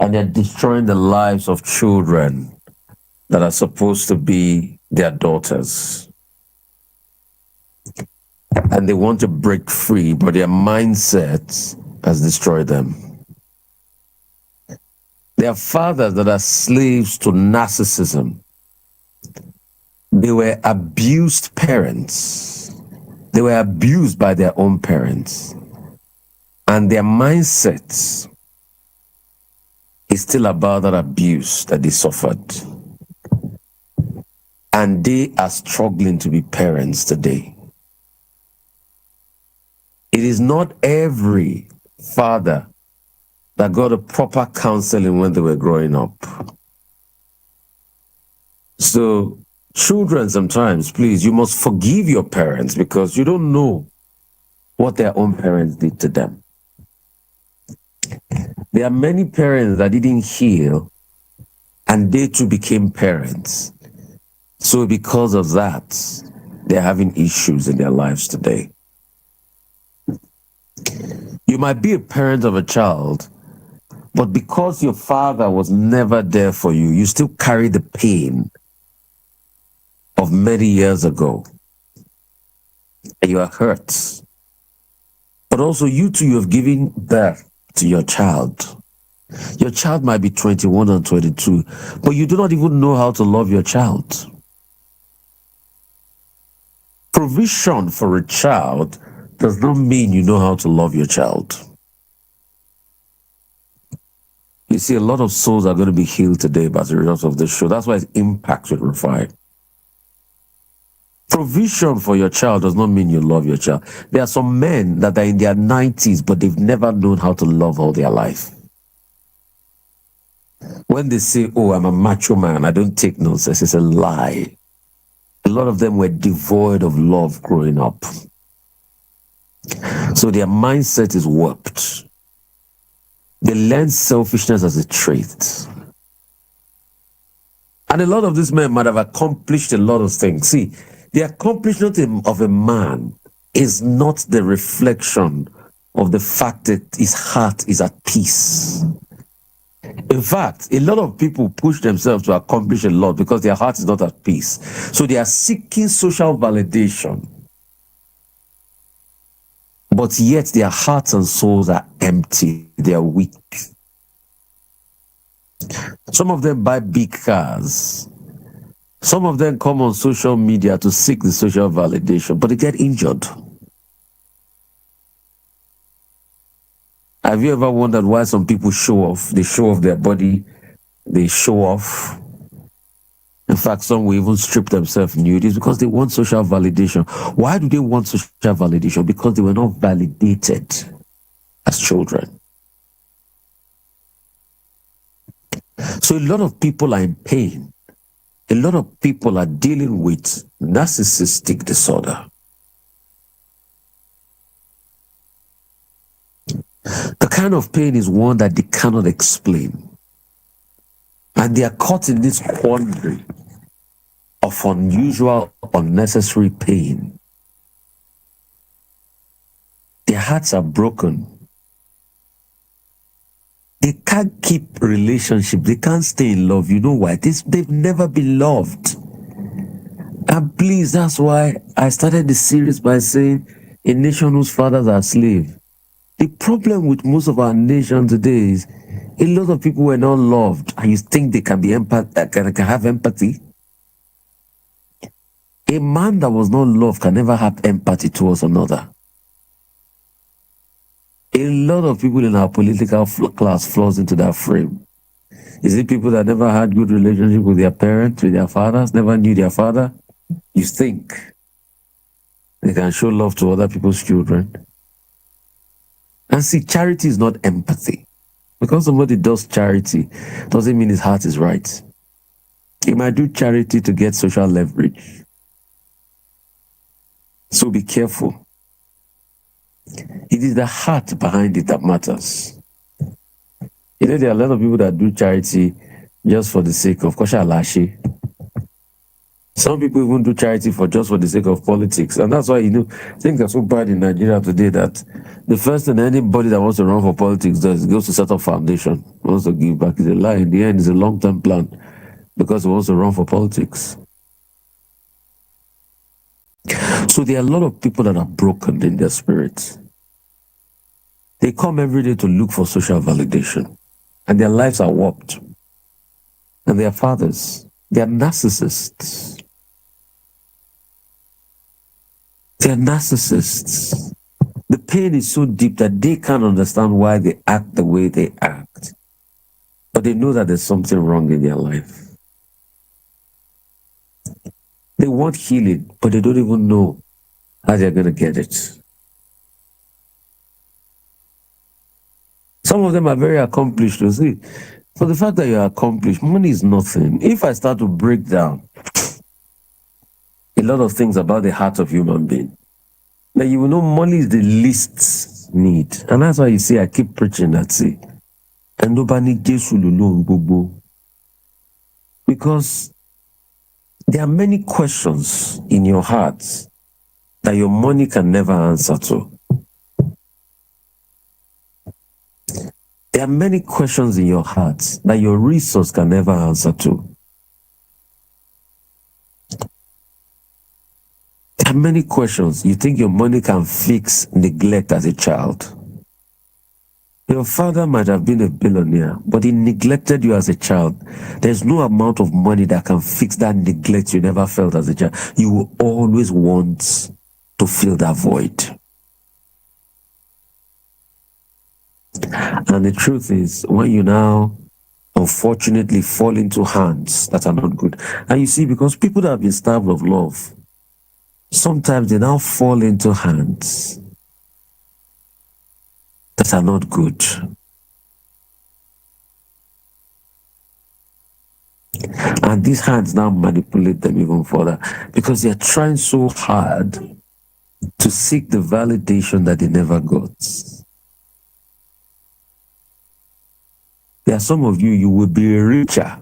and they're destroying the lives of children that are supposed to be their daughters. And they want to break free, but their mindset has destroyed them. There are fathers that are slaves to narcissism. They were abused parents. They were abused by their own parents. And their mindset is still about that abuse that they suffered. And they are struggling to be parents today. It is not every father that got a proper counseling when they were growing up. So, children, sometimes, please, you must forgive your parents because you don't know what their own parents did to them. There are many parents that didn't heal and they too became parents. So because of that, they're having issues in their lives today. You might be a parent of a child, but because your father was never there for you, you still carry the pain of many years ago. And you are hurt. But also you too, you have given birth to your child. Your child might be 21 and 22, but you do not even know how to love your child. Provision for a child does not mean you know how to love your child. You see, a lot of souls are going to be healed today as a result of this show. That's why it's Impact with Rufai. Provision for your child does not mean you love your child. There are some men that are in their 90s, but they've never known how to love all their life. When they say, oh, I'm a macho man, I don't take nonsense, it's a lie. A lot of them were devoid of love growing up. So their mindset is warped. They learn selfishness as a trait. And a lot of these men might have accomplished a lot of things. See, the accomplishment of a man is not the reflection of the fact that his heart is at peace. In fact, a lot of people push themselves to accomplish a lot because their heart is not at peace. So they are seeking social validation. But yet their hearts and souls are empty. They are weak. Some of them buy big cars. Some of them come on social media to seek the social validation, but they get injured. Have you ever wondered why some people show off? They show off their body. They show off. In fact, some will even strip themselves nude. It's because they want social validation. Why do they want social validation? Because they were not validated as children. So a lot of people are in pain. A lot of people are dealing with narcissistic disorder. The kind of pain is one that they cannot explain. And they are caught in this quandary of unusual, unnecessary pain. Their hearts are broken. They can't keep relationship. They can't stay in love. You know why? They've never been loved. And please, that's why I started the series by saying a nation whose fathers are slaves. The problem with most of our nation today is a lot of people were not loved, and you think they can be can have empathy. A man that was not loved can never have empathy towards another. A lot of people in our political class falls into that frame. Is it people that never had good relationship with their parents, with their fathers, never knew their father? You think they can show love to other people's children? And see, charity is not empathy. Because somebody does charity doesn't mean his heart is right. He might do charity to get social leverage. So be careful. It is the heart behind it that matters. You know, there are a lot of people that do charity just for the sake of koshalashi. Some people even do charity for the sake of politics. And that's why, things are so bad in Nigeria today that the first thing anybody that wants to run for politics does is goes to set up foundation, wants to give back. It's a lie. In the end, it's a long-term plan because he wants to run for politics. So there are a lot of people that are broken in their spirits. They come every day to look for social validation, and their lives are warped. And they are fathers. They are narcissists. They are narcissists. The pain is so deep that they can't understand why they act the way they act. But they know that there's something wrong in their life. They want healing, but they don't even know how they're going to get it. Some of them are very accomplished. You see, for the fact that you're accomplished, money is nothing. If I start to break down a lot of things about the heart of human being, then you will know money is the least need. And that's why you see I keep preaching that, see, and nobody gets alone, because there are many questions in your heart that your money can never answer to. There are many questions in your heart that your resource can never answer to. There are many questions you think your money can fix neglect as a child. Your father might have been a billionaire, but he neglected you as a child. There's no amount of money that can fix that neglect you never felt as a child. You will always want to fill that void. And the truth is, when you now unfortunately fall into hands that are not good, and you see, because people that have been starved of love, sometimes they now fall into hands that are not good. And these hands now manipulate them even further because they're trying so hard to seek the validation that they never got. There are some of you, you will be richer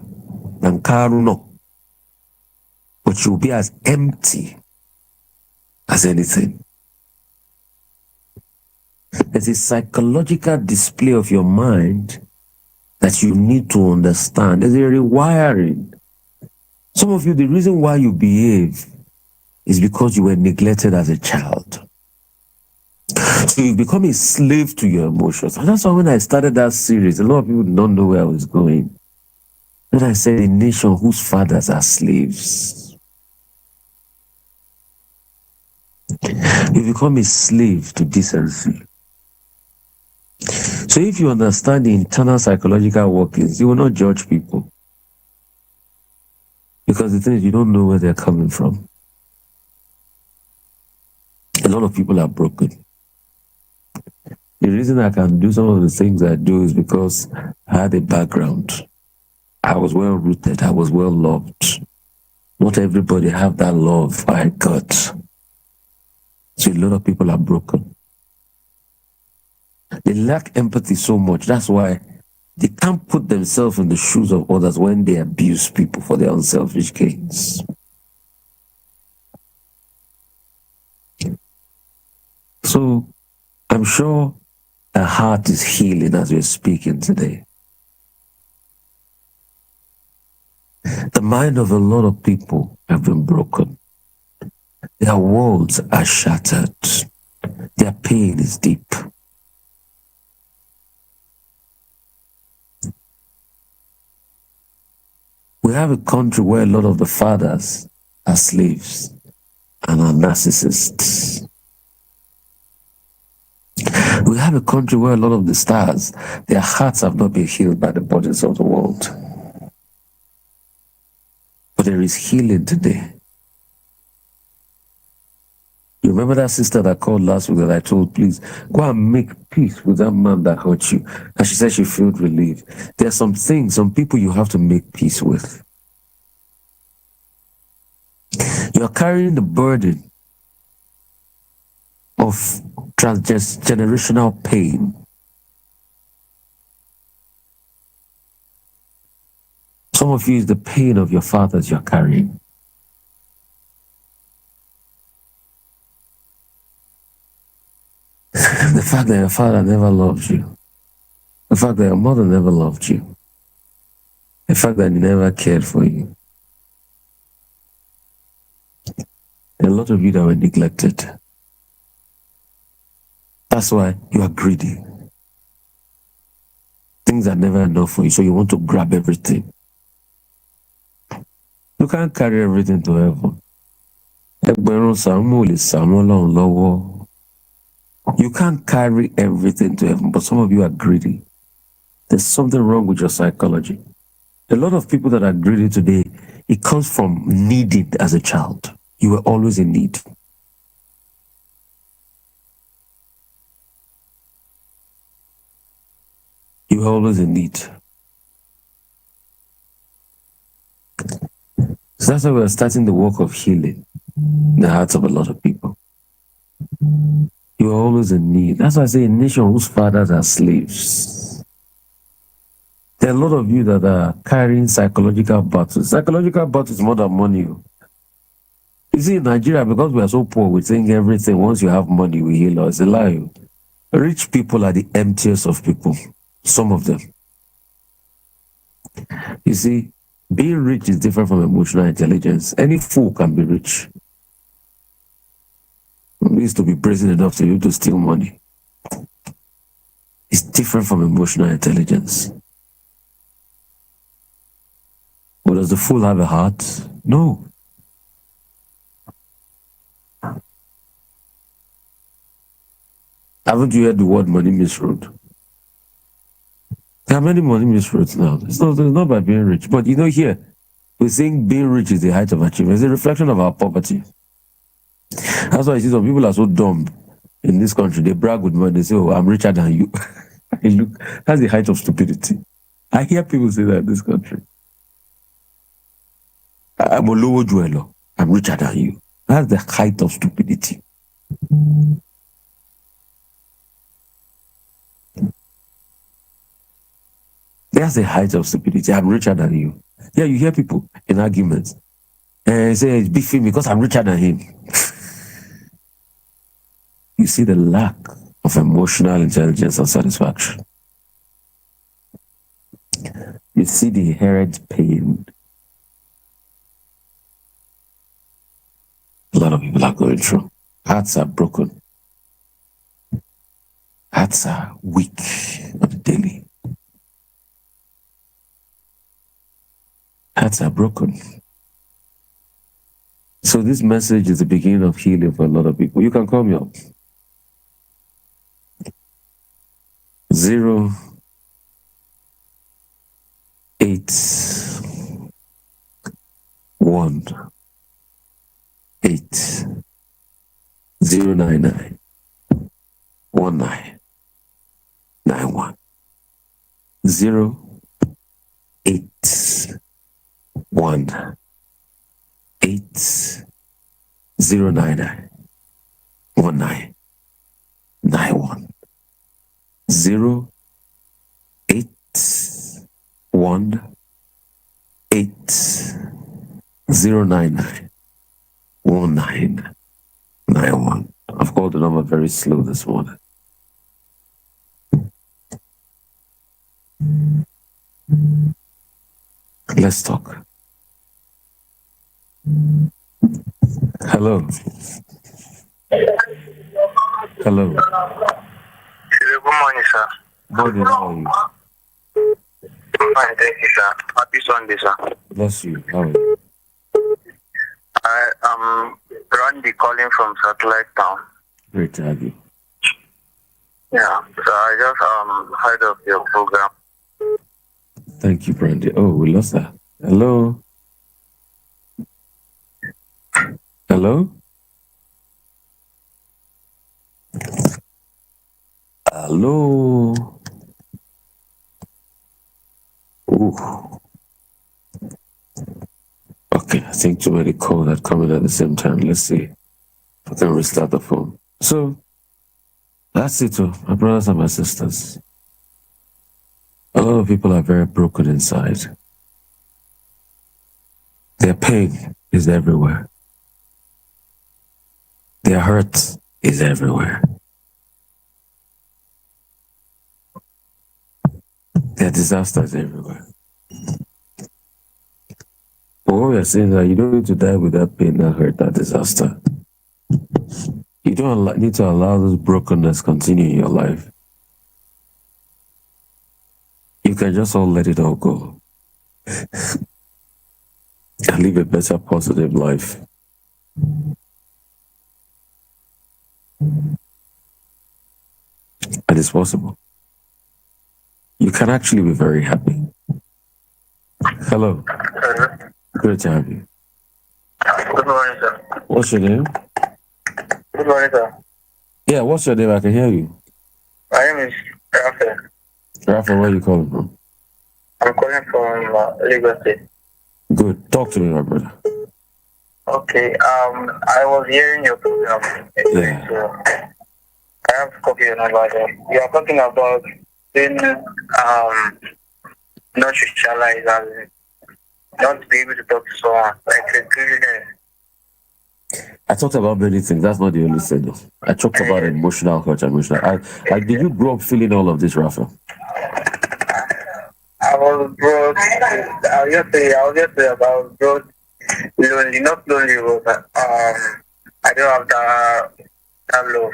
than Karuno, but you'll be as empty as anything. There's a psychological display of your mind that you need to understand. There's a rewiring. Some of you, the reason why you behave is because you were neglected as a child. So you've become a slave to your emotions. And that's why when I started that series, a lot of people don't know where I was going. When I said a nation whose fathers are slaves. You become a slave to decency. So if you understand the internal psychological workings, you will not judge people. Because the thing is, you don't know where they're coming from. A lot of people are broken. The reason I can do some of the things I do is because I had a background. I was well rooted. I was well loved. Not everybody have that love I got. So a lot of people are broken. They lack empathy so much. That's why they can't put themselves in the shoes of others when they abuse people for their unselfish gains. So I'm sure a heart is healing as we're speaking today. The mind of a lot of people have been broken. Their worlds are shattered. Their pain is deep. We have a country where a lot of the fathers are slaves and are narcissists. We have a country where a lot of the stars, their hearts have not been healed by the bodies of the world. But there is healing today. You remember that sister that called last week that I told, please, go and make peace with that man that hurt you. And she said she felt relieved. There are some things, some people you have to make peace with. You are carrying the burden of transgenerational pain. Some of you is the pain of your fathers you're carrying. fact that your father never loved you, the fact that your mother never loved you, the fact that he never cared for you. There are a lot of you that were neglected. That's why you are greedy. Things are never enough for you, so you want to grab everything. You can't carry everything to heaven. You can't carry everything to heaven, but some of you are greedy. There's something wrong with your psychology. A lot of people that are greedy today, it comes from needing as a child. You were always in need. You were always in need. So that's why we're starting the work of healing in the hearts of a lot of people. You are always in need. That's why I say a nation whose fathers are slaves. There are a lot of you that are carrying psychological battles. Psychological battles more than money. You see, in Nigeria, because we are so poor, we think everything, once you have money, we heal us. It's a lie. Rich people are the emptiest of people. Some of them. You see, being rich is different from emotional intelligence. Any fool can be rich. It needs to be brazen enough to you to steal money. It's different from emotional intelligence. But does the fool have a heart? No. Haven't you heard the word money misroad? There are many money misroads now. It's not by being rich. But here, we're saying being rich is the height of achievement. It's a reflection of our poverty. That's why you see some people are so dumb in this country. They brag with money. They say, oh, I'm richer than you. Look, that's the height of stupidity. I hear people say that in this country. I'm a lower jeweler. I'm richer than you. That's the height of stupidity. That's the height of stupidity. I'm richer than you. Yeah, you hear people in arguments and say it's beefing me because I'm richer than him. You see the lack of emotional intelligence and satisfaction. You see the inherent pain a lot of people are going through. Hearts are broken. Hearts are weak on the daily. Hearts are broken. So this message is the beginning of healing for a lot of people. You can call me up. 0 8 1 8 0 9 9 1 9 9 1 0 8 1 8 0 9 9 1 9 9 1 0 8 1 8 0 9 9 1 9 9 1. I've called the number very slow this morning. Let's talk. Hello. Hello. Good morning, sir. Morning, how are you? Fine, thank you, sir. Happy Sunday, sir. Bless you. How are you? I am Randy calling from Satellite Town. Great to have you. Yeah, so I just heard of your program. Thank you, Brandy. Oh, we lost that. Hello? Hello? Hello? Ooh. Okay, I think too many calls are coming at the same time. Let's see if I can restart the phone. So, that's it, my brothers and my sisters. A lot of people are very broken inside. Their pain is everywhere. Their hurt is everywhere. There are disasters everywhere. But what we are saying is that you don't need to die with that pain, that hurt, that disaster. You don't need to allow this brokenness continue in your life. You can just all let it all go and live a better, positive life. And it's possible. You can actually be very happy. Hello. Great to have you. Good morning, sir. What's your name? Good morning, sir. Yeah, what's your name? I can hear you. My name is Rufai. Rafa, where are you calling from? I'm calling from Lagos State. Good. Talk to me, my brother. Okay. I was hearing your program. Yeah. So I have a copy of about it. You are talking about being not socialized and not be able to talk to someone like a criminal. I talked about many things. That's not the only thing, though. I talked about emotional hurt, emotional. Did you grow up feeling all of this, Rafa? I was brought. I was just say about brought lonely, not lonely, but I don't have that love,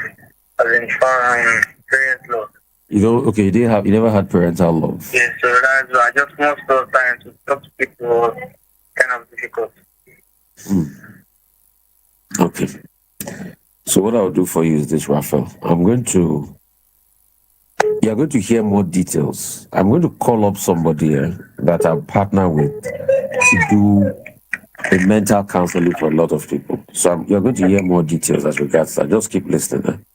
as in parents' love. You know, okay, you never had parental love. Yes, so that's why I just most of the time to talk to people was kind of difficult. Okay. So what I'll do for you is this, Raphael. You're going to hear more details. I'm going to call up somebody that I'm partner with to do a mental counseling for a lot of people. So you're going to hear more details as regards that. Just keep listening.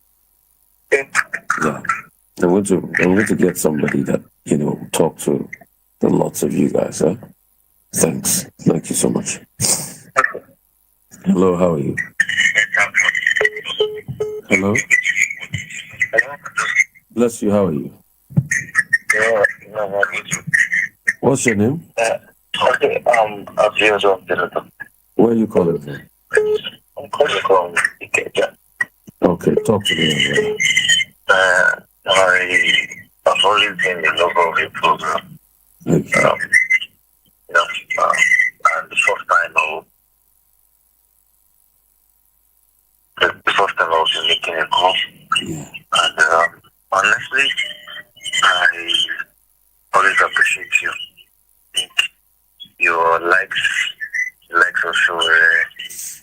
Okay. Yeah. I'm going to get somebody that, talk to the lots of you guys. Thanks. Thank you so much. Hello, how are you? Hello? Bless you, how are you? What's your name? Okay, Where are you calling from? I'm calling from Ikeja. Okay, talk to me. I've always been the lover of your program. Okay. And the first time I was making a call. Yeah. And honestly, I always appreciate you. I think your likes are so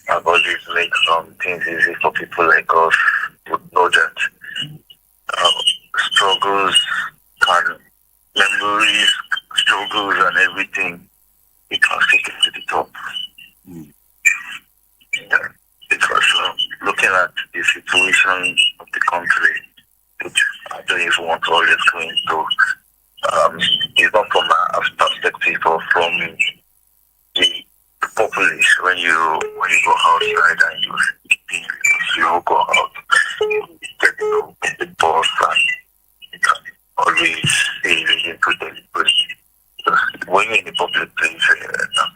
I've always made some things easy for people like us to know that struggles and memories, struggles and everything, it can take it to the top. Because looking at the situation of the country, which I don't even want to always go into, it's not from a perspective or from the populace. When you go outside and you go out, you get to know the boss and you can always say reason to deliberate. When you're in the public place,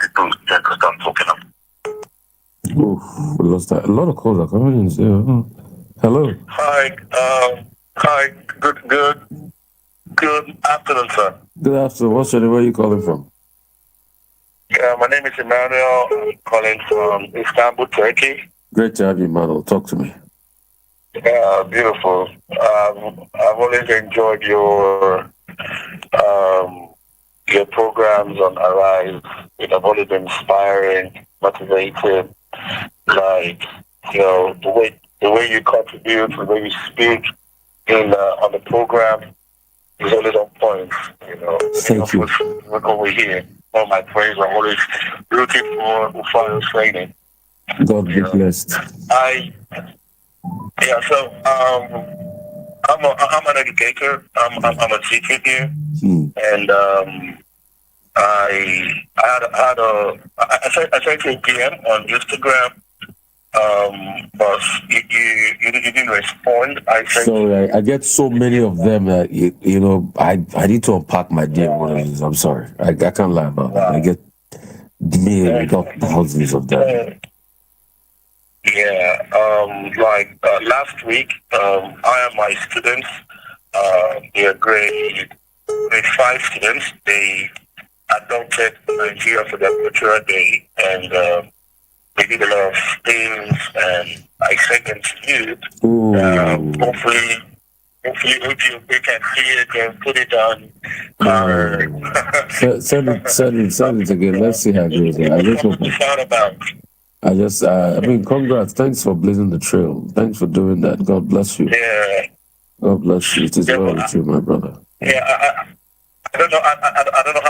people tend to start talking about. Oh, we lost that. A lot of calls are coming in. So, hello. Hi. Good afternoon, sir. Good afternoon. What's your name? Where are you calling from? My name is Emmanuel. I'm calling from Istanbul, Turkey. Great to have you, Manuel. Talk to me. Beautiful. I've always enjoyed your programs on Arise. It have always been inspiring, motivating. Like the way you contribute, the way you speak in on the program is always on point. Thank you. Look over here. All my friends are always rooting for Rufai training. God be blessed. So I'm an educator. I'm a teacher here, and I sent you a PM on Instagram. But you didn't respond. Sorry, I get so many of them that I need to unpack my DM one of these. I'm sorry, I can't lie about that. I get millions, not thousands of them. Last week, I and my students, they're grade grade 5 students. They adopted Nigeria for their cultural day, and they did a lot of things, and I sent them to you. Hopefully, they can see it and put it on our. Send it again. Let's see how it goes. I mean, congrats. Thanks for blazing the trail. Thanks for doing that. God bless you. Yeah. God bless you. It is well with you, my brother. Yeah, I don't know. I don't know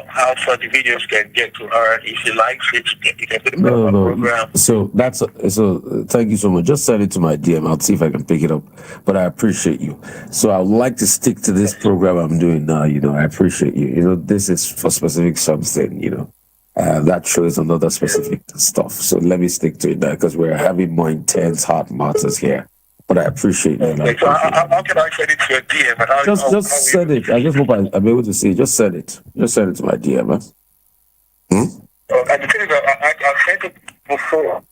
how far the videos can get to her. If she likes it, you can put it on the program. So thank you so much. Just send it to my DM. I'll see if I can pick it up. But I appreciate you. So I would like to stick to this program I'm doing now. I appreciate you. This is for specific something. That shows another specific stuff. So let me stick to it now because we're having more intense heart matters here. But I appreciate it. Okay, so how can I send it to your DM? Just send it. I just hope I'm able to see it. Just send it. Just send it to my DM, man. And the thing is, I sent it before.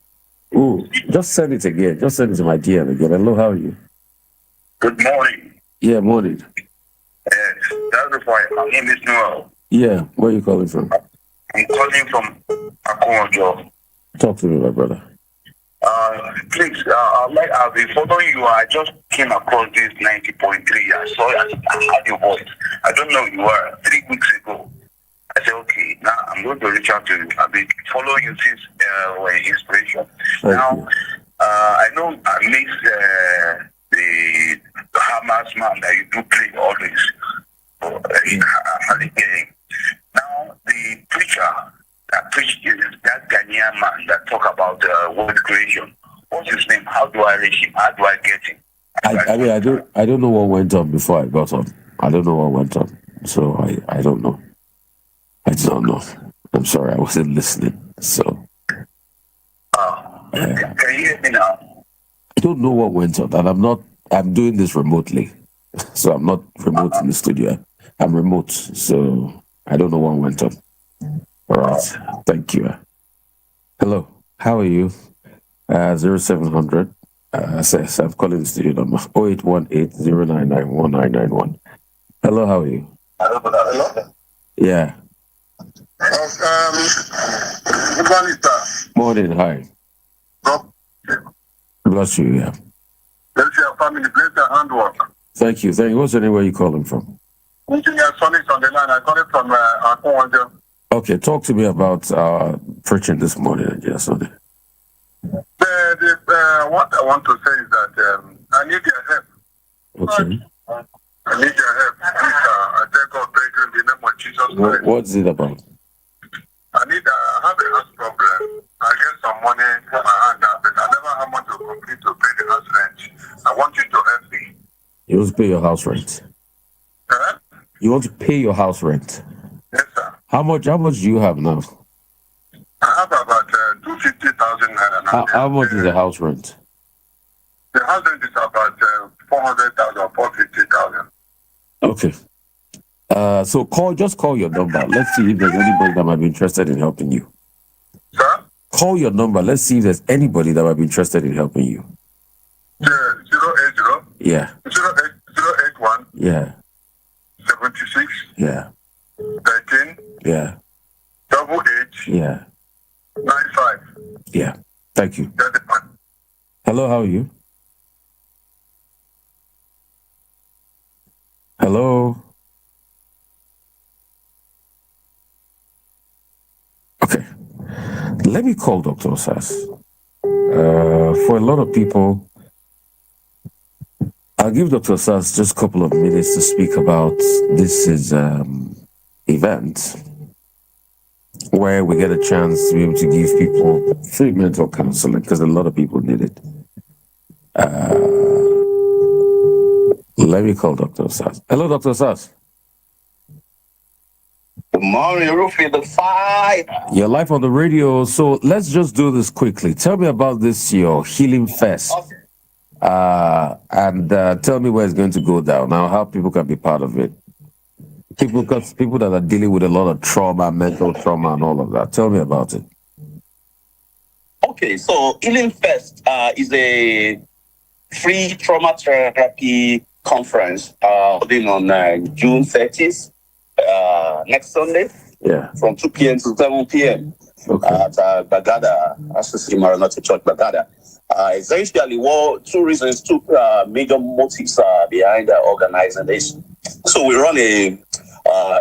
Just send it again. Just send it to my DM again. Hello, how are you? Good morning. Yeah, morning. Yes, that's Rufai. My name is Noel. Yeah, where are you calling from? I'm calling from Akonjo. Talk to me, my brother. Please, I've been following you. I just came across this 90.3. I saw it. I heard your voice. I don't know who you were 3 weeks ago. I said, okay, now I'm going to reach out to you. I've been following you since inspiration. I know I miss the Hamas man that you do play always. Now, the preacher that preached that Ghanaian man that talk about world creation. What's his name? How do I reach him? How do I get him? I don't know what went on before I got on. I don't know what went on. So I don't know. I don't know. I'm sorry, I wasn't listening. So can you hear me now? I don't know what went on, and I'm doing this remotely. So I'm not remote in the studio. I'm remote. So I don't know what went on. All right. Thank you. Hello. How are you? 0700. Says I'm calling the studio number 0818-099-1991. Hello. How are you? Hello. Yeah. Morning. Hi. Bless you. Yeah. Bless your family. Bless your handwork. Thank you. What's your name? Where are you calling from? Engineer Sonny on the line. I call it from Akonjo. Okay, talk to me about preaching this morning, Engineer Sonny. What I want to say is that I need your help. Okay. I need your help. I take God break in the name of Jesus Christ. What's it about? I have a house problem. I get some money from my hand, but I never have money to complete to pay the house rent. I want you to help me. You want to pay your house rent? You want to pay your house rent? Yes, sir. How much do you have now? I have about 250,000 naira now. How much is the house rent? The house rent is about 400,000, 450,000. Okay. So just call your number. Let's see if there's anybody that might be interested in helping you. Sir? Call your number. Let's see if there's anybody that might be interested in helping you. 080? Yeah. 081? Yeah. 76? Yeah. 13? Yeah. 88? Yeah. 95? Yeah. Thank you. Hello, how are you? Hello? Okay. Let me call Dr. Osas. For a lot of people, I'll give Dr. Osas just a couple of minutes to speak about this event where we get a chance to be able to give people free mental counseling because a lot of people need it. Let me call Dr. Osas. Hello, Dr. Osas. Good morning, Rufai, the fire. You're live on the radio, so let's just do this quickly. Tell me about this, your Healing Fest. And tell me where it's going to go down. Now, how people can be part of it. People that are dealing with a lot of trauma, mental trauma, and all of that. Tell me about it. Okay, so Healing Fest is a free trauma therapy conference holding on June 30th, next Sunday. Yeah. From 2 p.m. to 7 p.m. Okay. At Bagada, Association Maranatha Church, Bagada. Essentially, two reasons, two major motives behind organizing this. So we run a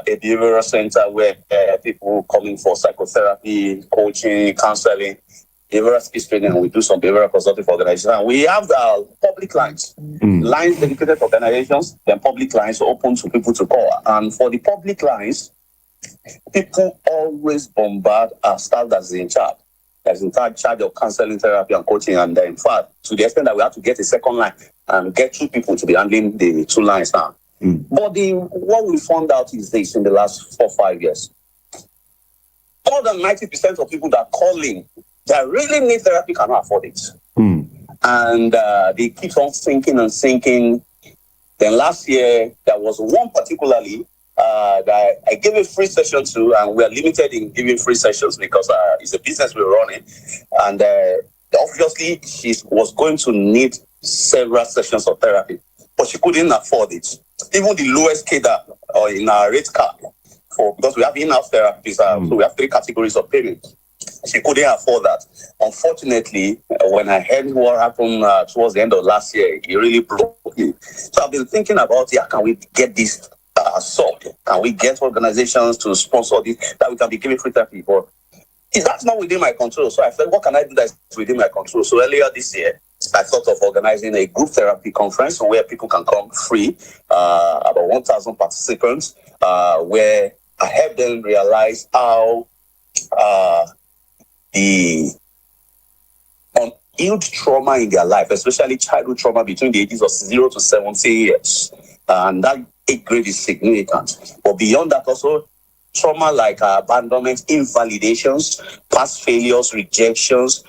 behavioral center where people coming for psychotherapy, coaching, counseling, behavioral speech training, and we do some behavioral consulting for organizations. And we have public lines, lines dedicated to organizations, then public lines open to people to call. And for the public lines, people always bombard our staff that's in charge. That's in charge of counseling, therapy, and coaching. And in fact, to the extent that we have to get a second line and get two people to be handling the two lines now. But what we found out is this in the last 4 or 5 years. More than 90% of people that are calling that really need therapy cannot afford it. And they keep on sinking. Then last year, there was one particularly that I gave a free session to, and we are limited in giving free sessions because it's a business we're running. And obviously, she was going to need several sessions of therapy, but she couldn't afford it. Even the lowest cadre in our rate card, because we have in-house therapists, so we have 3 categories of payment. She couldn't afford that. Unfortunately, when I heard what happened towards the end of last year, it really broke me. So I've been thinking about, how can we get this solved? Can we get organizations to sponsor this, that we can be giving free therapy? But that's not within my control. So I said, what can I do that's within my control? So earlier this year, I thought of organizing a group therapy conference where people can come free, about 1,000 participants, where I help them realize how the unhealed trauma in their life, especially childhood trauma between the ages of 0 to 17 years, and that age grade is significant. But beyond that, also trauma like abandonment, invalidations, past failures, rejections,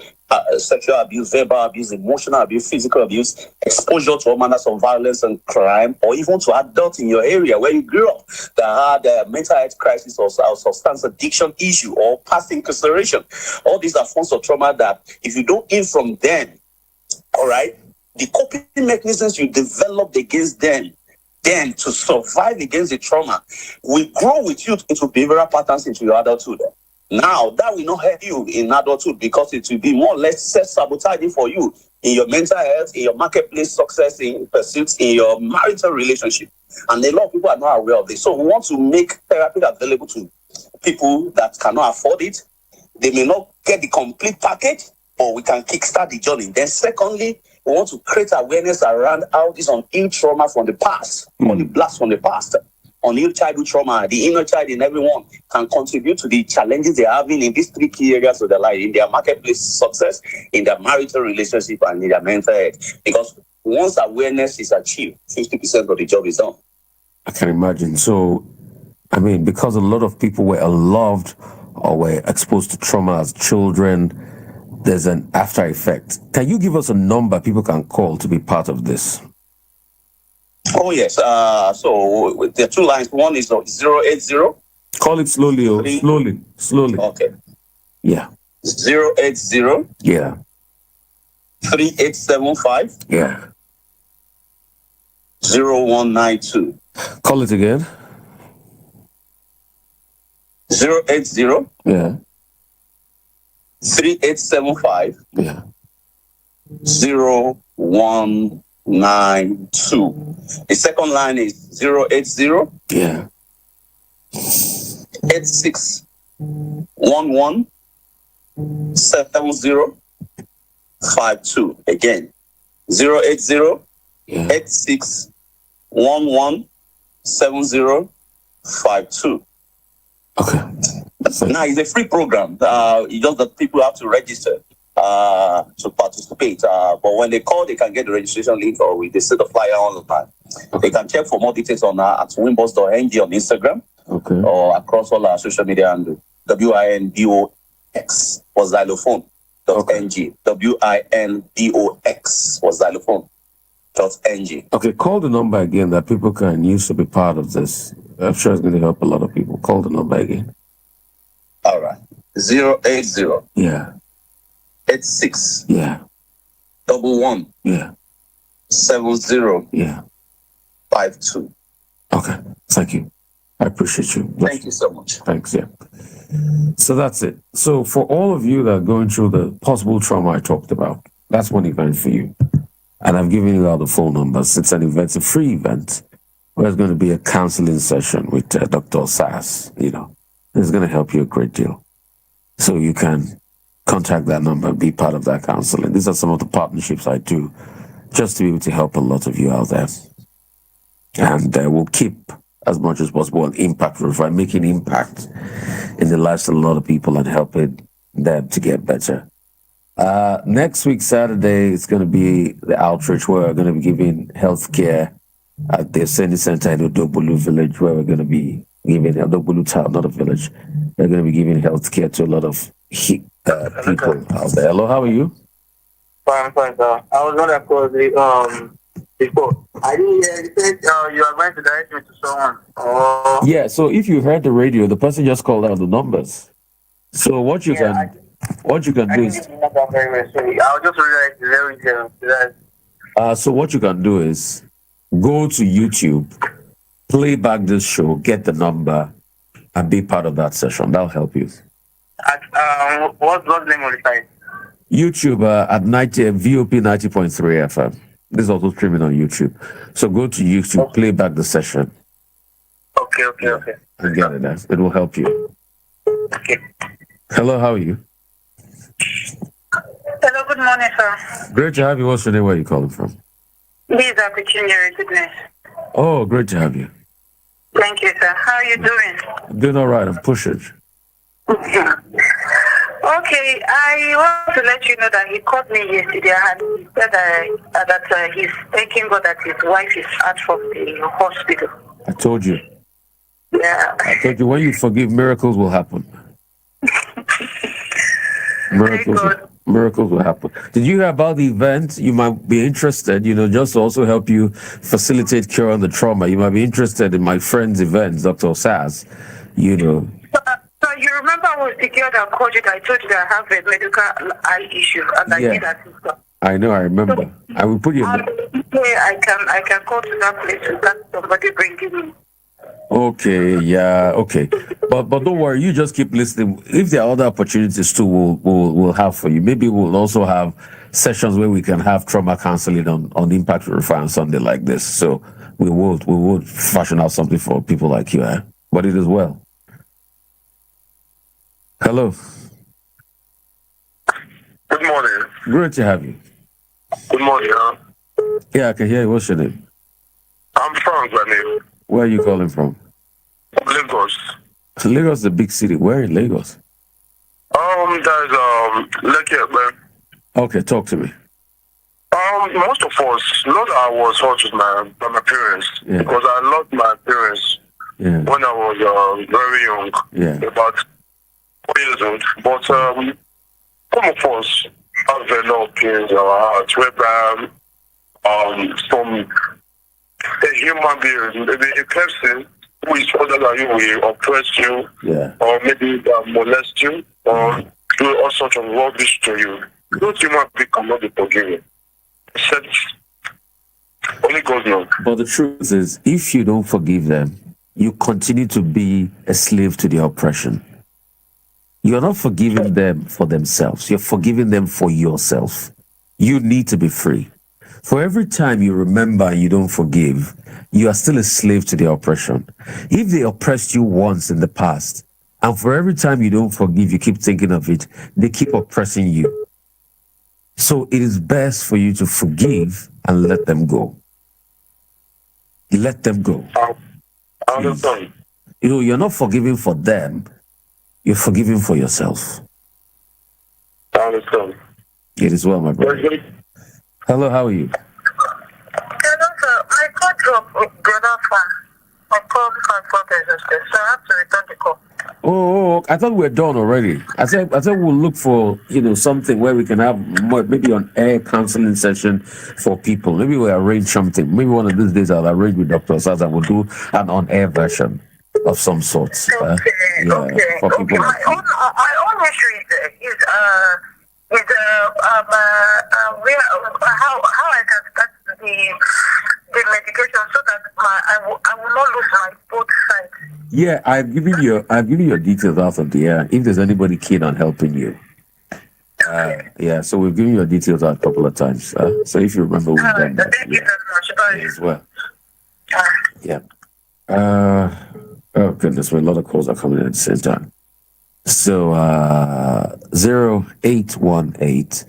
sexual abuse, verbal abuse, emotional abuse, physical abuse, exposure to all manners of violence and crime, or even to adults in your area where you grew up that had a mental health crisis or substance addiction issue or past incarceration. All these are forms of trauma that if you don't heal from them, all right, the coping mechanisms you developed against them, then to survive against the trauma will grow with you into behavioral patterns into your adulthood. Now, that will not help you in adulthood because it will be more or less self-sabotaging for you in your mental health, in your marketplace success, in pursuits, in your marital relationship. And a lot of people are not aware of this. So we want to make therapy available to people that cannot afford it. They may not get the complete package, but we can kickstart the journey. Then secondly, we want to create awareness around how this unhealed trauma from the past, or the blast from the past, unhealed childhood trauma, the inner child in everyone can contribute to the challenges they're having in these 3 key areas of their life, in their marketplace success, in their marital relationship, and in their mental health. Because once awareness is achieved, 50% of the job is done. I can imagine. So, I mean, because a lot of people were unloved or were exposed to trauma as children, there's an after effect. Can you give us a number people can call to be part of this? Oh, yes. So there are 2 lines. One is 080. Call it slowly. Slowly. Okay. Yeah. 080. Yeah. 3875. Yeah. 0192. Call it again. 080. Yeah. 3875. Yeah. 0192. The second line is 080. Yeah. 8611 7052. Again, 080 Yeah. 8611 7052. Okay. Now, it's a free program. It's just that people have to register to participate. But when they call, they can get the registration link, or they set the flyer online. They can check for more details on at winboss.ng on Instagram, Okay. or across all our social media and WINBOX for xylophone.ng. WINBOX for xylophone.ng. Okay, call the number again that people can use to be part of this. I'm sure it's going to help a lot of people. Call the number again. All right. 080. Yeah. 86. Yeah. 11. Yeah. 70. Yeah. 52. Okay, thank you. I appreciate you. Thank you so much. Thanks, yeah. So that's it. So for all of you that are going through the possible trauma I talked about, that's one event for you. And I've given you all the phone numbers. It's an event, it's a free event. There's going to be a counseling session with Dr. Sass, It's going to help you a great deal. So you can contact that number and be part of that counseling. These are some of the partnerships I do just to be able to help a lot of you out there. And we'll keep as much as possible an impact Rufai, making impact in the lives of a lot of people and helping them to get better. Next week, Saturday, it's going to be the outreach where we're going to be giving healthcare at the Ascendi Center in Odobulu village, where we're going to be giving Odobulu town, not a village. We're going to be giving healthcare to a lot of people out there. Hello, how are you? Fine, sir. I was not across before. I didn't hear you said you are going to direct me to someone. Oh. Yeah, so if you heard the radio, the person just called out the numbers. So what you can do is I'll just realize 00. so what you can do is go to YouTube, play back this show, get the number, and be part of that session. That'll help you. What's the name of the site? YouTube at VOP 90.3 FM. This is also streaming on YouTube. So go to YouTube, play back the session. Okay. And get it there. It will help you. Okay. Hello, how are you? Hello, good morning, sir. Great to have you. What's your name? Where are you calling from? This is Opportunity Goodness. Oh, great to have you. Thank you, sir. How are you doing? I'm doing all right. I'm pushing. Okay, I want to let you know that he called me yesterday and said that he's thanking God that his wife is out from the hospital. I told you. Yeah. I told you when you forgive, miracles will happen. Miracles will happen. Did you hear about the event? You might be interested, just to also help you facilitate curing the trauma. You might be interested in my friend's event, Dr. Sass, So you remember I was the girl that called you that I told you that I have a medical eye issue and I need assistance. I know, I remember. So, I will put you in I can call to that place to get somebody bringing me. Okay, yeah, okay. But don't worry, you just keep listening. If there are other opportunities too, we'll have for you. Maybe we'll also have sessions where we can have trauma counseling on Impact Rufai on Sunday like this. So we would fashion out something for people like you, But it is well. Hello. Good morning. Great to have you. Good morning, Yeah, I can hear you. What's your name? I'm Frank, my name. Where are you calling from? Lagos. Lagos is a big city. Where in Lagos? There's Lekki, man. Okay, talk to me. Most of us, not I was hurt with my parents, because I lost my parents when I was very young, about 4 years old. But some of us have a lot of pains in our hearts, whereby from a human being, maybe a person who is older than you will oppress you, or maybe molest you, or do all sorts of rubbish to you. Those human beings cannot be forgiven. Except only God knows. But the truth is, if you don't forgive them, you continue to be a slave to their oppression. You're not forgiving them for themselves. You're forgiving them for yourself. You need to be free. For every time you remember and you don't forgive, you are still a slave to their oppression. If they oppressed you once in the past, and for every time you don't forgive, you keep thinking of it, they keep oppressing you. So it is best for you to forgive and let them go. Let them go. I understand. You're not forgiving for them. You're forgiving for yourself. I understand. It is well, my brother. Hello, how are you? Hello, sir. I called you the other phone. I called so I have to return the call. Oh, I thought we were done already. I said we'll look for something where we can have maybe an air counseling session for people. Maybe we'll arrange something. Maybe one of these days I'll arrange with Dr. Saz and we'll do an on-air version of some sort. For people. My own issue is how I can start the medication so that I will not lose my both sides. Yeah, I've given your details out of the air. If there's anybody keen on helping you. Yeah, so we've given your details out a couple of times. So if you remember, we've done that. Thank you very much. As well. Yeah. Oh goodness, a lot of calls are coming in at the same time. So 0818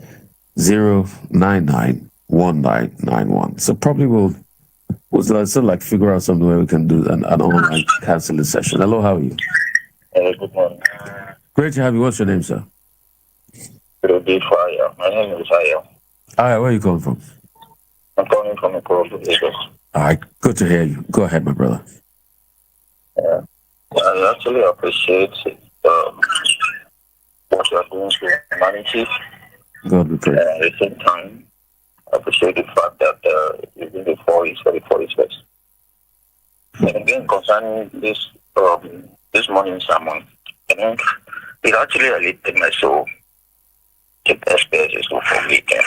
099 1991. So probably we'll sort of like figure out something where we can do an online counseling session. Hello, how are you? Good morning. Great to have you. What's your name, sir? Rufai. My name is Rufai. All right, where are you calling from? I'm calling from a call to Lagos. All right, good to hear you. Go ahead, my brother. I actually appreciate what you are doing to humanity. God be praised. At the same time, I appreciate the fact that you're doing the voice for the voice first. And again, concerning this morning sermon, it actually lifted my soul. The best bet is to forgive them,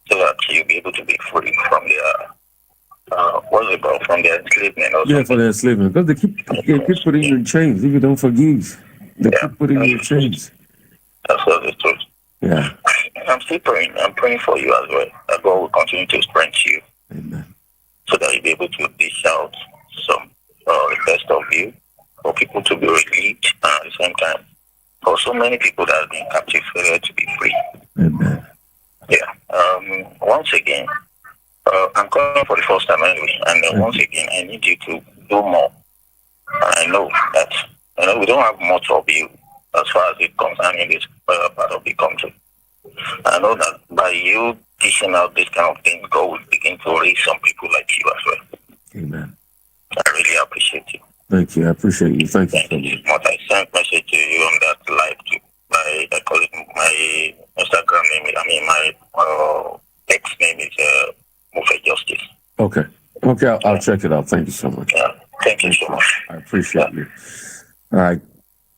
so that you'll be able to be free from their from their enslavement. Yeah, for their enslavement, because they keep putting you in chains. If you don't forgive, they keep putting you in chains. That's what the truth. Yeah. I'm still praying. I'm praying for you as well. That God will continue to strengthen you. Amen. So that you'll be able to dish out some the best of you for people to be relieved and at the same time for so many people that have been captive to be free. Amen. Yeah. Once again, I'm calling for the first time anyway, and once again, I need you to do more. And I know we don't have much of you as far as it concerning this part of the country. I know that by you teaching out this kind of thing, God will begin to raise some people like you as well. Amen. I really appreciate you. Thank you. I appreciate you. Thank you so much. I sent message to you on that live too. I call it my Instagram name. My text name is Rufai Justice. Okay. I'll check it out. Thank you so much. Thank you so much. I appreciate you. All right.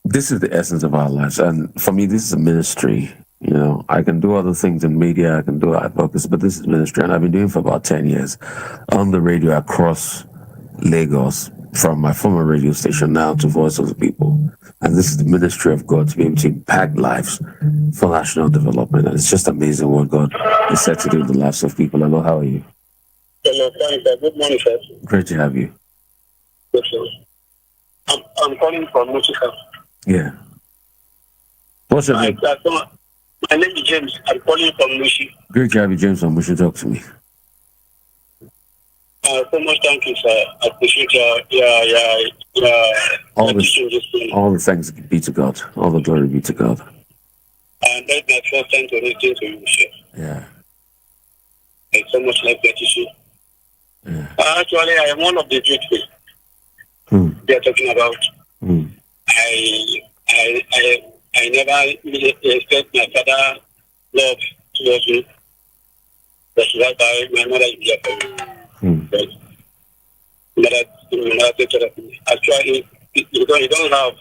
This is the essence of our lives, and for me, this is a ministry. You know, I can do other things in media. I can do advocacy, but this is ministry, and I've been doing it for about 10 years on the radio across Lagos, from my former radio station now to Voice of the People. And this is the ministry of God, to be able to impact lives for national development. And it's just amazing what God is set to do in the lives of people. Hello, how are you? Hello, thanks. Good morning, sir. Great to have you. Yes, sir. I'm calling from Muchika. Yeah. What's your name? My name is James. I'm calling from Mushi. Great to have you, James. I'm wishing to talk to me. So much thank you, sir. I appreciate all the thanks be to God. All the glory be to God. And that's my first time to listen to you, sir. Yeah. I so much like that issue. Yeah. Actually, I am one of the beautiful they are talking about. I never expect my father love towards me. That's why my mother is here for me. Actually, you don't have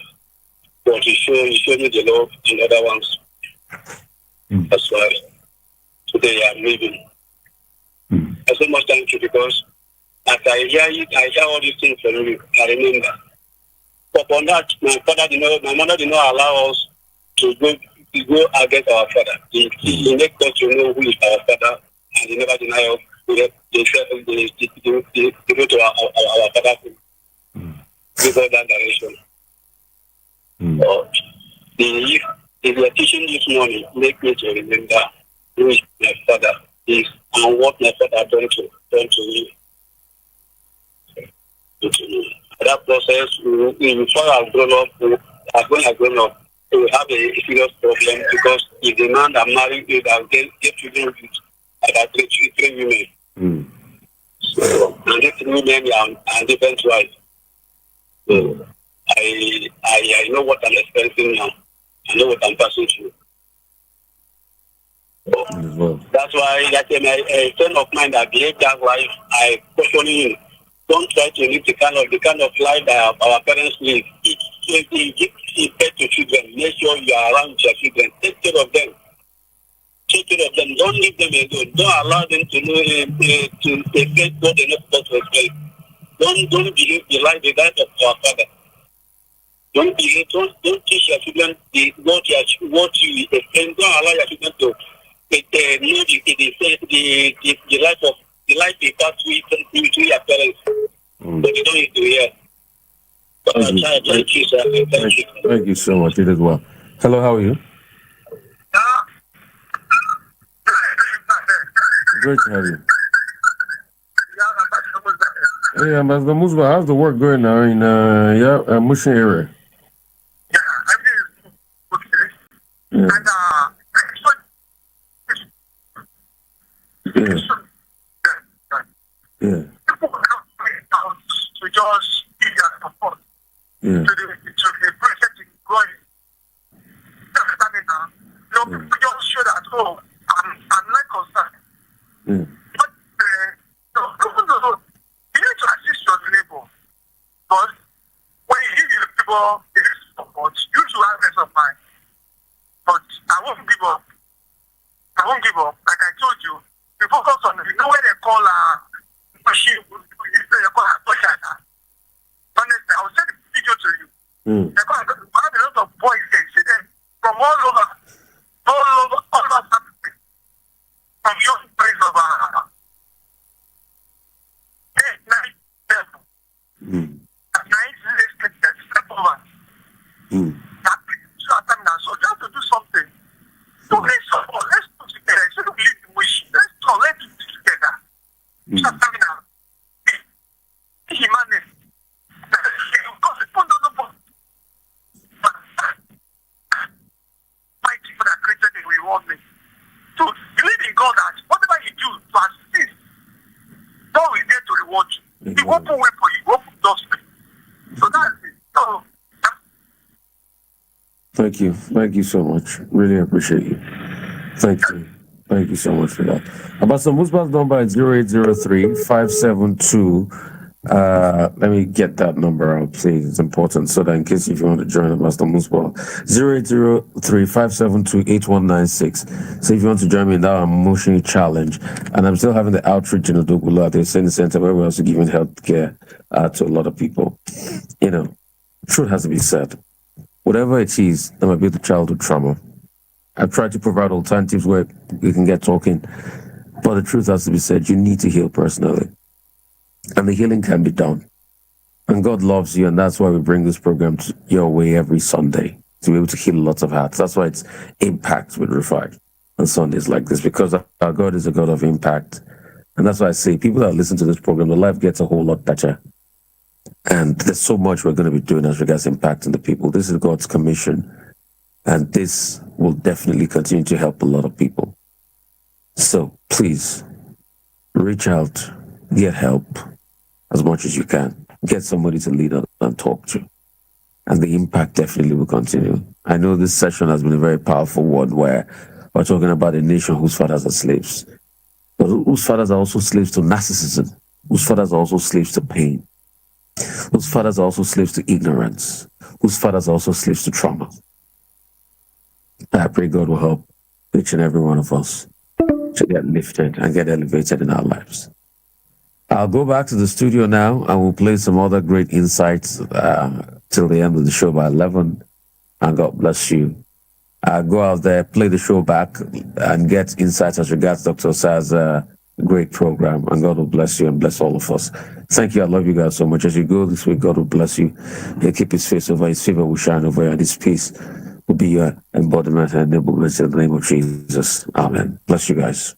what you show me the love in other ones. That's why today I'm leaving. I so much thank you, because as I hear all these things from you, I remember. But on that, my mother did not allow us to go against our father. He made us to know who is our father, and he never deny us. They go to our father before that direction. If you are teaching this morning, make me to remember who is my father is and what my father done to me. That process, before I've grown up, we have a serious problem, because if the man that married you that get children with about three women. So, and these 3 women are different wives. So, I know what I'm experiencing now. I know what I'm passing through. So, that's why a friend of mine that behaved that life, I caution him. Don't try to live the kind of life that our parents live. If you give birth to children, make sure you are around your children. Take care of them. Don't leave them alone. Don't allow them to know to expect what they're not supposed to expect. Don't believe the life of our father. Don't teach your children what you expect. Don't allow your children to know the life they pass with your parents. But you don't need to hear. Thank you, sir. Thank you. Thank you so much. You did well. Hello, how are you? Great to have you. Hey, Ambassador Musba, how's the work going now in Mushin area? Yeah. Yeah. Yeah. Yeah. Thank you so much. Really appreciate you. Thank you. Thank you so much for that. Ambassador Musba's number is 0803-572. Let me get that number out, please. It's important so that in case if you want to join Ambassador Musba, 0803-572-8196. So if you want to join me in that emotional challenge, and I'm still having the outreach in Odogula at the Senior Center where we're also giving healthcare to a lot of people. You know, truth has to be said. Whatever it is that might be the childhood trauma, I've tried to provide alternatives where we can get talking, but the truth has to be said. You need to heal personally, and the healing can be done. And God loves you, and that's why we bring this program to your way every Sunday to be able to heal lots of hearts. That's why it's impact with Rufai on Sundays like this, because our God is a God of impact, and that's why I say people that listen to this program, their life gets a whole lot better. And there's so much we're going to be doing as regards impacting the people. This is God's commission, and this will definitely continue to help a lot of people. So please reach out, get help as much as you can. Get somebody to lead on and talk to. And the impact definitely will continue. I know this session has been a very powerful one where we're talking about a nation whose fathers are slaves, but whose fathers are also slaves to narcissism, whose fathers are also slaves to pain, whose fathers are also slaves to ignorance, whose fathers are also slaves to trauma. I pray God will help each and every one of us to get lifted and get elevated in our lives. I'll go back to the studio now and we'll play some other great insights till the end of the show by 11. And God bless you. Go out there, play the show back and get insights as regards Dr. Osah's great program, and God will bless you and bless all of us. Thank you. I love you guys so much. As you go this week, God will bless you. He'll keep his face over, his favor will shine over you, and his peace will be your embodiment and enablement in the name of Jesus. Amen. Bless you guys.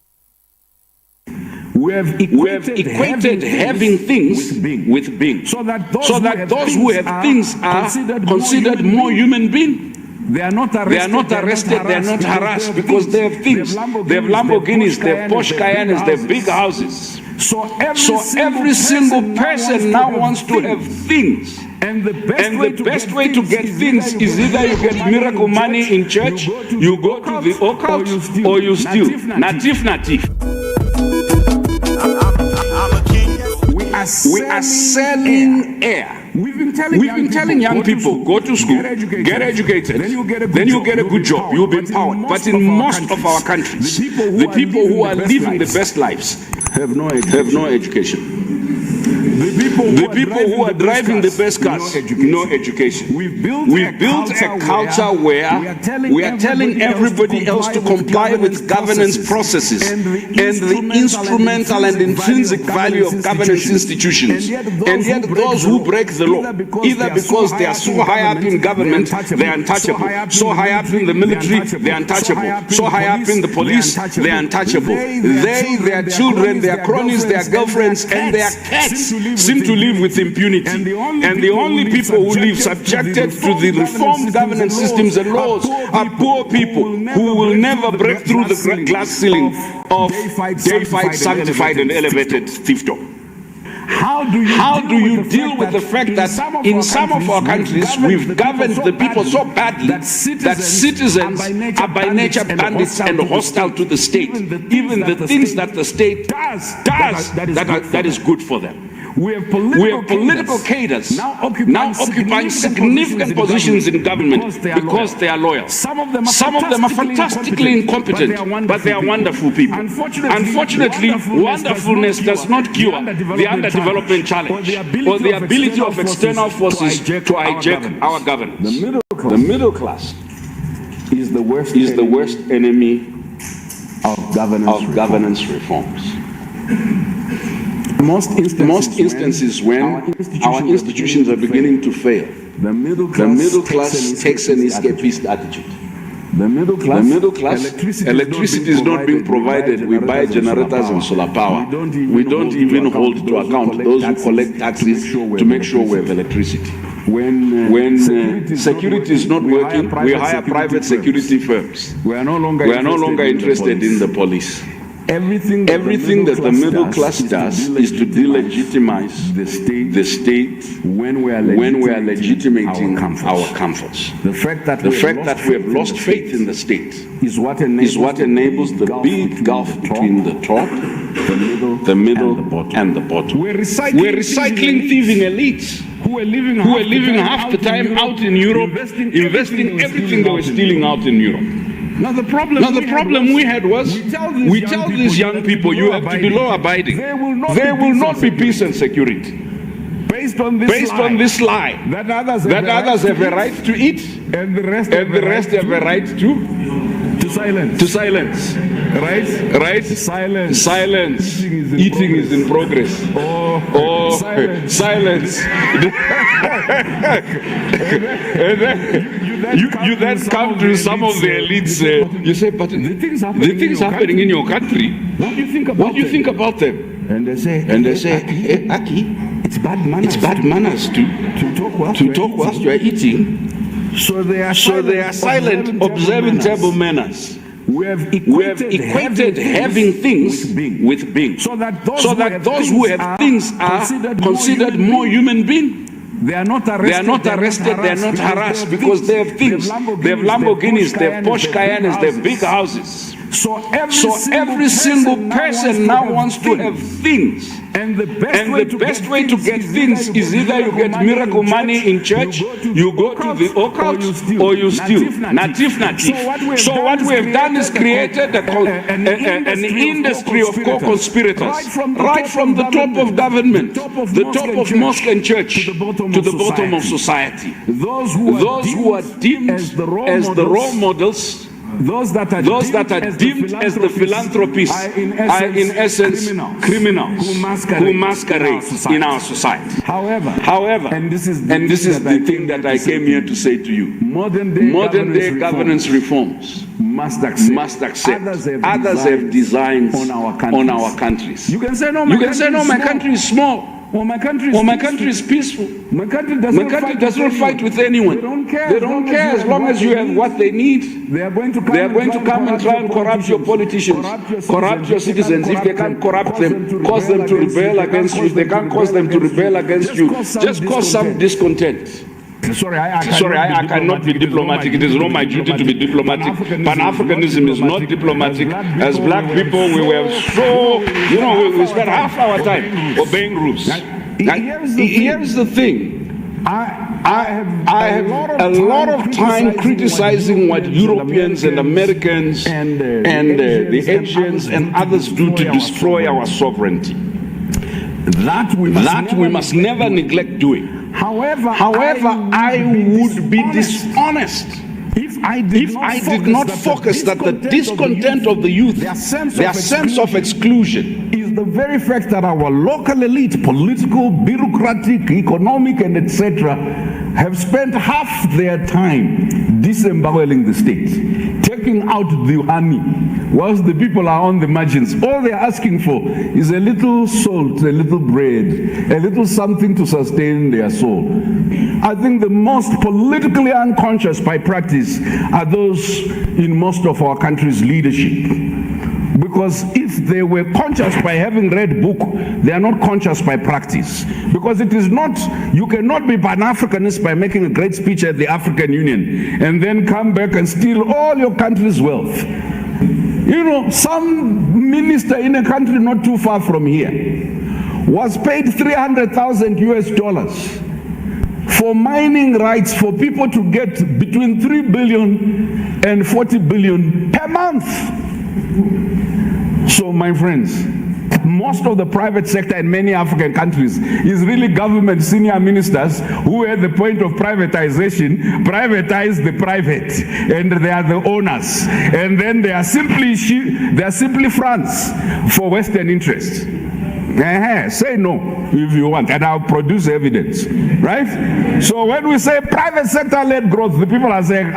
We have equated having things with being. So that those who have things are considered more human beings. They are not arrested, they are not harassed because they have things. They have Lamborghinis, they have Porsche Cayennes, they have big houses. So every single person now wants to have things. And the best way to get things is either you get miracle money in church, you go to the occult, or you steal. Natif. We are selling air. We've been telling young people, go to school, get educated, then you get a good job, you'll be empowered. But in most of our countries, the people who are living the best lives have no education. The people who are driving the best cars, no education. We've built a culture where we are telling everybody else to comply with governance processes and the instrumental and intrinsic value of governance institutions. And yet those who break the law, either because they are so high up in government, they are untouchable. So high up in the military, they are untouchable. So high up in the police, they are untouchable. They, their children, their cronies, their girlfriends, and their cats seem to live with impunity. And the only people who live subjected to the reformed governance systems and laws are poor people who will never break through the glass ceiling of deified, sanctified, and elevated fiefdom. How do you deal with the fact that in some of our countries we've governed the people so badly that citizens are by nature bandits and hostile to the state, even the things that the state does that is good for them? We have political cadres now occupying significant positions in government because they are loyal. Some of them are fantastically incompetent, but they are wonderful people. Unfortunately, wonderfulness does not cure the underdevelopment challenge or the ability of external forces to hijack our governance. The middle class is the worst enemy of governance reforms. Most instances when our institutions are beginning to fail, the middle class takes an escapist attitude. The middle class, electricity is not being provided. We buy generators and solar power. We don't even hold to account those who collect taxes to make sure we have electricity. When security is not working, we hire private security firms. We are no longer interested in the police. Everything that the middle class does is to delegitimize the state when we are legitimating our comforts. The fact that we have lost faith in the state is what enables the big gulf between the top, the middle, and the bottom. We're recycling thieving elites who are living half the time out in Europe, investing everything they were stealing out in Europe. Now the problem we had was we tell these young people you have to be law-abiding. There will not be peace and security. Based on this lie that others have a right to eat and the rest have a right to silence. Right? Silence. Eating is in progress. Oh, silence. You then come to some of the elites, you say, but the things happening in your country, what do you think about them? And they say, hey, Aki, it's bad manners to talk whilst you are eating. So they are silent, observing table manners. We have equated having things with being. So that those who have things are considered more human beings. They are not arrested, they are not harassed because they have things. They have Lamborghinis, they have Porsche Cayennes, they have big houses. So every single person now wants to have things. And the best way to get things is either you get miracle money in church, you go to the occult, or you steal. Natif. So what we have done is created an industry of co-conspirators, right from the top of government, the top of mosque and church, to the bottom of society. Those who are deemed as the role models, those that are deemed as the philanthropists are in essence criminals who masquerade in our society. However, and this is the thing that I came here to say to you, modern day governance reforms must accept others have designs on our countries. You can say, no, my country is small. Or my country is peaceful. My country does not fight with anyone. They don't care as long as you have what they need. They are going to come and try and corrupt your politicians, corrupt your citizens. If they can't corrupt them, cause them to rebel against you. If they can't cause them to rebel against you, just cause some discontent. Sorry, I cannot be diplomatic. It is not my duty to be diplomatic. Pan-Africanism is not diplomatic. As black people, we were so, we spent half our time obeying rules. Now, here's the thing. I have a lot of time criticizing what Europeans and Americans and the Asians and others do to destroy our sovereignty. That we must never neglect doing. However, I would be dishonest if I did not focus that the discontent of the youth, their sense of exclusion, is the very fact that our local elite, political, bureaucratic, economic, and etc., have spent half their time disemboweling the state, taking out the honey, whilst the people are on the margins. All they're asking for is a little salt, a little bread, a little something to sustain their soul. I think the most politically unconscious by practice are those in most of our country's leadership. Because if they were conscious by having read book, they are not conscious by practice. Because it is not, you cannot be Pan-Africanist by making a great speech at the African Union and then come back and steal all your country's wealth. You know, some minister in a country not too far from here was paid $300,000 US for mining rights for people to get between 3 billion and 40 billion per month. So, my friends, most of the private sector in many African countries is really government senior ministers who at the point of privatization privatize the private, and they are the owners, and then they are simply fronts for Western interests. Say no if you want, and I'll produce evidence, right? So when we say private sector-led growth, the people are saying,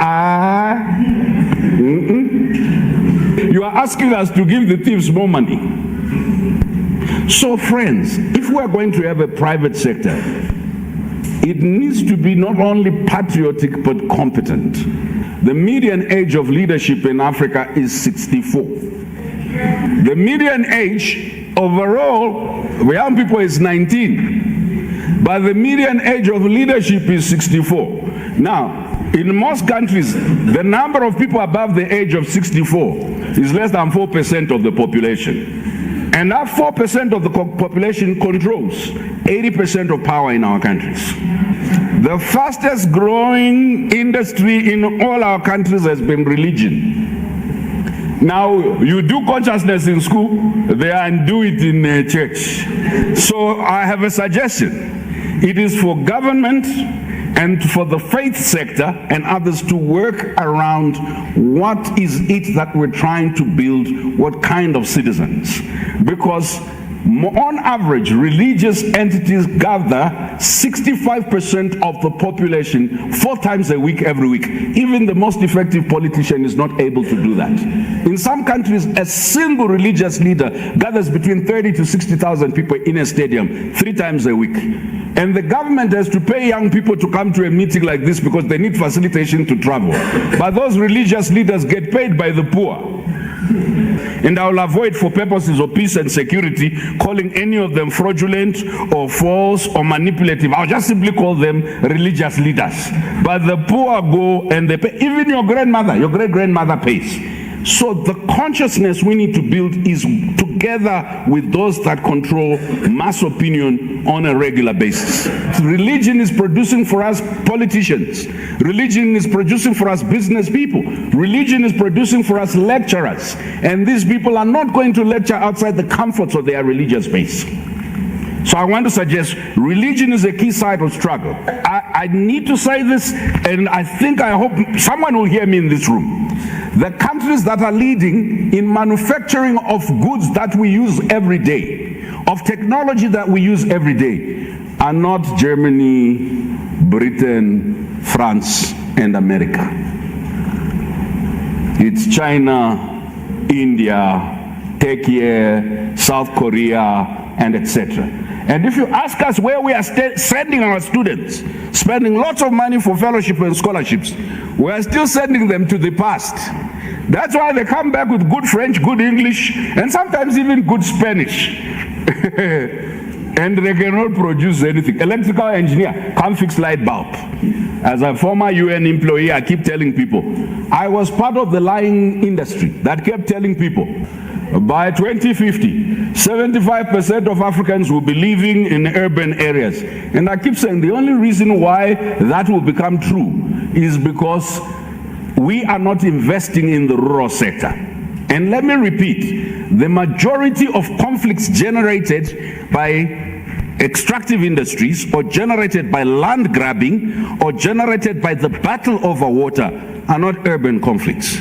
you are asking us to give the thieves more money. So friends, if we are going to have a private sector, it needs to be not only patriotic but competent. The median age of leadership in Africa is 64. The median age overall, young people is 19, but the median age of leadership is 64. Now, in most countries, the number of people above the age of 64 is less than 4% of the population. And that 4% of the population controls 80% of power in our countries. The fastest growing industry in all our countries has been religion. Now, you do consciousness in school, they undo it in church. So I have a suggestion. It is for government and for the faith sector and others to work around what is it that we're trying to build, what kind of citizens. Because on average, religious entities gather 65% of the population 4 times a week, every week. Even the most effective politician is not able to do that. In some countries, a single religious leader gathers between 30 to 60,000 people in a stadium 3 times a week. And the government has to pay young people to come to a meeting like this because they need facilitation to travel. But those religious leaders get paid by the poor. And I will avoid, for purposes of peace and security, calling any of them fraudulent or false or manipulative. I'll just simply call them religious leaders. But the poor go and they pay. Even your grandmother, your great-grandmother pays. So the consciousness we need to build is together with those that control mass opinion on a regular basis. Religion is producing for us politicians. Religion is producing for us business people. Religion is producing for us lecturers. And these people are not going to lecture outside the comforts of their religious base. So I want to suggest religion is a key side of struggle. I need to say this, and I hope someone will hear me in this room. The countries that are leading in manufacturing of goods that we use every day, of technology that we use every day, are not Germany, Britain, France, and America. It's China, India, Turkey, South Korea, and etc. And if you ask us where we are sending our students, spending lots of money for fellowship and scholarships, we are still sending them to the past. That's why they come back with good French, good English, and sometimes even good Spanish. And they cannot produce anything. Electrical engineer, can't fix light bulb. As a former UN employee, I keep telling people, I was part of the lying industry that kept telling people, by 2050, 75% of Africans will be living in urban areas. And I keep saying the only reason why that will become true is because we are not investing in the rural sector. And let me repeat, the majority of conflicts generated by extractive industries, or generated by land grabbing, or generated by the battle over water are not urban conflicts.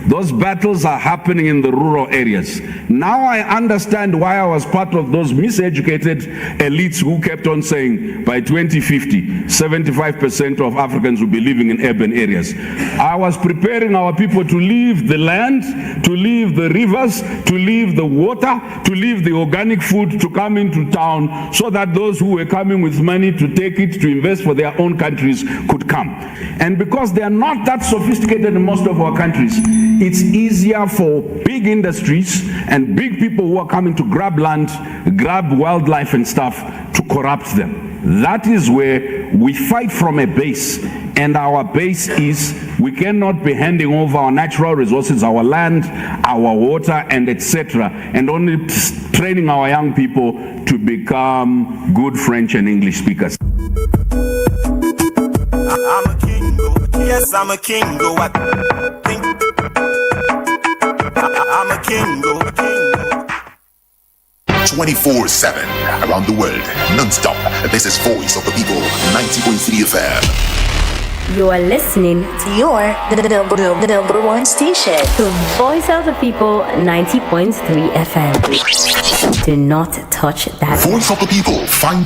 Those battles are happening in the rural areas. Now I understand why I was part of those miseducated elites who kept on saying by 2050, 75% of Africans will be living in urban areas. I was preparing our people to leave the land, to leave the rivers, to leave the water, to leave the organic food, to come into town, so that those who were coming with money to take it, to invest for their own countries could come. And because they are not that sophisticated in most of our countries, it's easier for big industries and big people who are coming to grab land, grab wildlife and stuff, to corrupt them. That is where we fight from a base, and our base is we cannot be handing over our natural resources, our land, our water, and etc., and only training our young people to become good French and English speakers. I'm a king, yes, I'm a king, I'm a king, 24/7 around the world, non-stop. This is Voice of the People, 90.3 FM. You are listening to your number one station, the Voice of the People, 90.3 FM. Do not touch that. Voice of the People, find